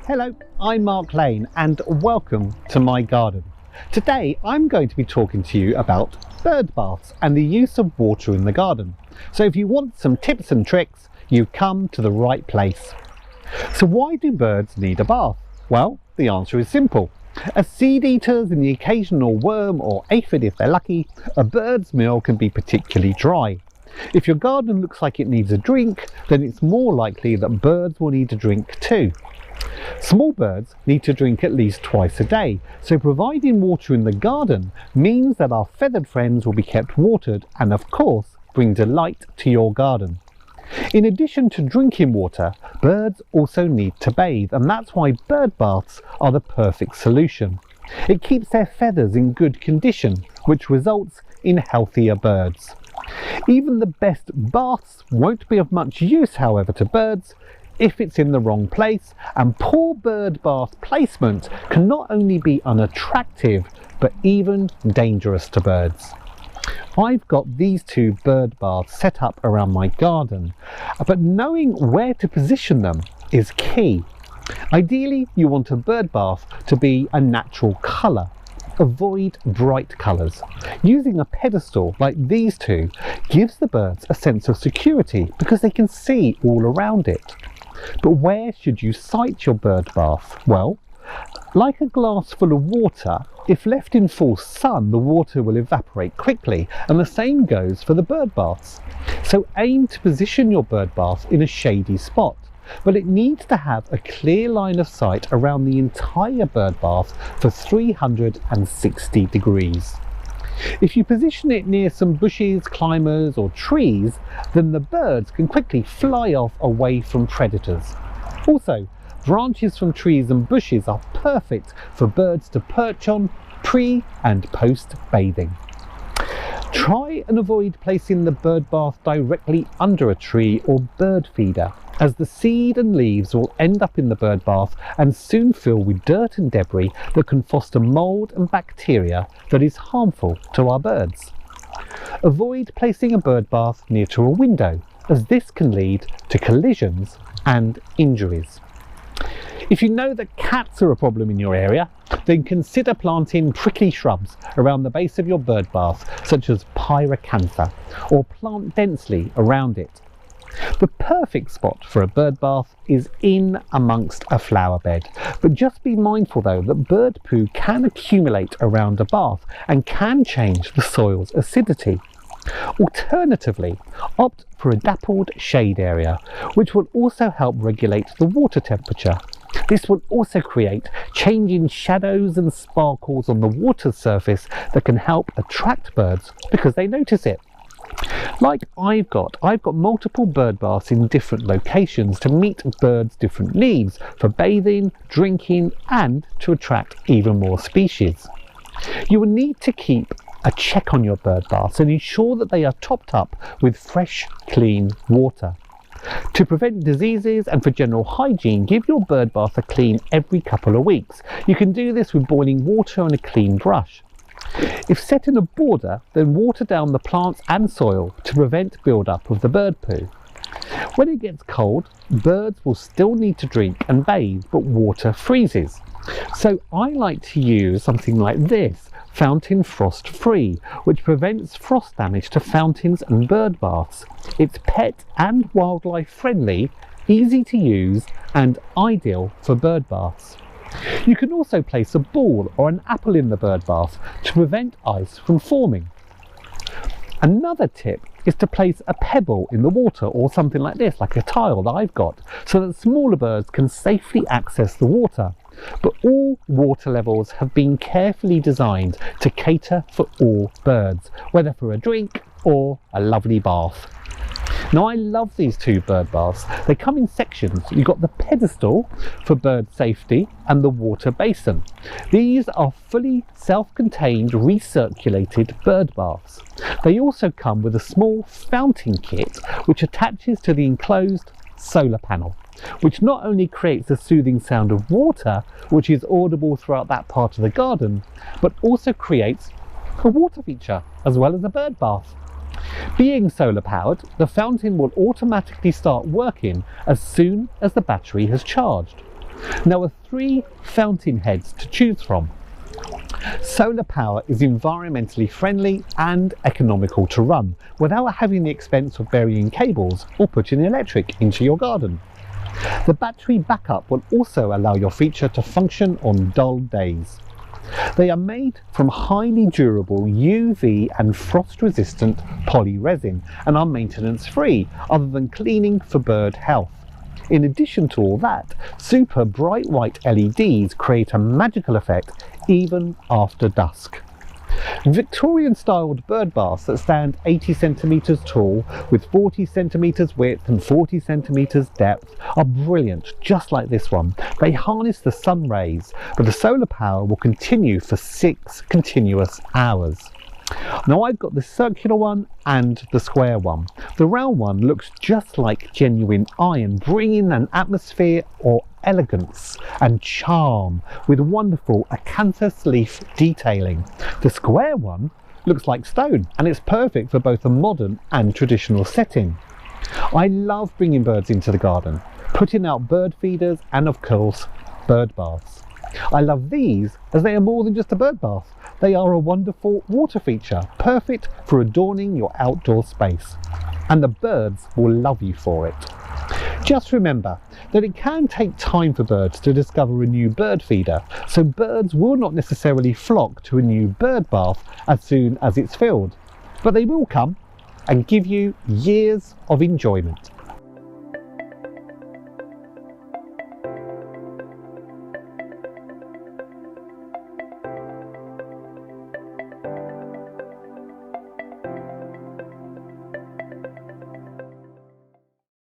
Hello, I'm Mark Lane and welcome to my garden. Today I'm going to be talking to you about bird baths and the use of water in the garden. So if you want some tips and tricks, you've come to the right place. So why do birds need a bath? Well, the answer is simple. As seed eaters and the occasional worm or aphid if they're lucky, a bird's meal can be particularly dry. If your garden looks like it needs a drink, then it's more likely that birds will need a drink too. Small birds need to drink at least twice a day, so providing water in the garden means that our feathered friends will be kept watered and of course bring delight to your garden. In addition to drinking water, birds also need to bathe, and that's why bird baths are the perfect solution. It keeps their feathers in good condition, which results in healthier birds. Even the best baths won't be of much use, however, to birds if it's in the wrong place, and poor bird bath placement can not only be unattractive but even dangerous to birds. I've got these two bird baths set up around my garden, but knowing where to position them is key. Ideally, you want a bird bath to be a natural colour. Avoid bright colours. Using a pedestal like these two gives the birds a sense of security because they can see all around it. But where should you site your bird bath? Well, like a glass full of water, if left in full sun, the water will evaporate quickly, and the same goes for the bird baths. So aim to position your bird bath in a shady spot, but it needs to have a clear line of sight around the entire bird bath for 360 degrees. If you position it near some bushes, climbers or trees, then the birds can quickly fly off away from predators. Also, branches from trees and bushes are perfect for birds to perch on pre and post bathing. Try and avoid placing the bird bath directly under a tree or bird feeder, as the seed and leaves will end up in the bird bath and soon fill with dirt and debris that can foster mould and bacteria that is harmful to our birds. Avoid placing a bird bath near to a window, as this can lead to collisions and injuries. If you know that cats are a problem in your area, then consider planting prickly shrubs around the base of your bird bath, such as pyracantha, or plant densely around it. The perfect spot for a bird bath is in amongst a flower bed, but just be mindful though that bird poo can accumulate around a bath and can change the soil's acidity. Alternatively, opt for a dappled shade area, which will also help regulate the water temperature. This will also create changing shadows and sparkles on the water surface that can help attract birds because they notice it. Like I've got multiple bird baths in different locations to meet birds' different needs for bathing, drinking and to attract even more species. You will need to keep a check on your bird baths and ensure that they are topped up with fresh, clean water. To prevent diseases and for general hygiene, give your bird bath a clean every couple of weeks. You can do this with boiling water and a clean brush. If set in a border, then water down the plants and soil to prevent build-up of the bird poo. When it gets cold, birds will still need to drink and bathe, but water freezes. So I like to use something like this, Fountain Frost Free, which prevents frost damage to fountains and bird baths. It's pet and wildlife friendly, easy to use and ideal for bird baths. You can also place a ball or an apple in the bird bath to prevent ice from forming. Another tip is to place a pebble in the water or something like this, like a tile that I've got, so that smaller birds can safely access the water. But all water levels have been carefully designed to cater for all birds, whether for a drink or a lovely bath. Now I love these two bird baths. They come in sections. You've got the pedestal for bird safety and the water basin. These are fully self-contained recirculated bird baths. They also come with a small fountain kit which attaches to the enclosed solar panel, which not only creates the soothing sound of water, which is audible throughout that part of the garden, but also creates a water feature as well as a bird bath. Being solar powered, the fountain will automatically start working as soon as the battery has charged. There are 3 fountain heads to choose from. Solar power is environmentally friendly and economical to run without having the expense of burying cables or putting electric into your garden. The battery backup will also allow your feature to function on dull days. They are made from highly durable UV and frost resistant poly resin and are maintenance free other than cleaning for bird health. In addition to all that, super bright white LEDs create a magical effect even after dusk. Victorian styled bird baths that stand 80 centimetres tall with 40 centimetres width and 40 centimetres depth are brilliant, just like this one. They harness the sun rays, but the solar power will continue for 6 continuous hours. Now I've got the circular one and the square one. The round one looks just like genuine iron, bringing an atmosphere of elegance and charm with wonderful acanthus leaf detailing. The square one looks like stone and it's perfect for both a modern and traditional setting. I love bringing birds into the garden, putting out bird feeders and of course bird baths. I love these as they are more than just a bird bath. They are a wonderful water feature, perfect for adorning your outdoor space. And the birds will love you for it. Just remember that it can take time for birds to discover a new bird feeder, so birds will not necessarily flock to a new bird bath as soon as it's filled. But they will come and give you years of enjoyment.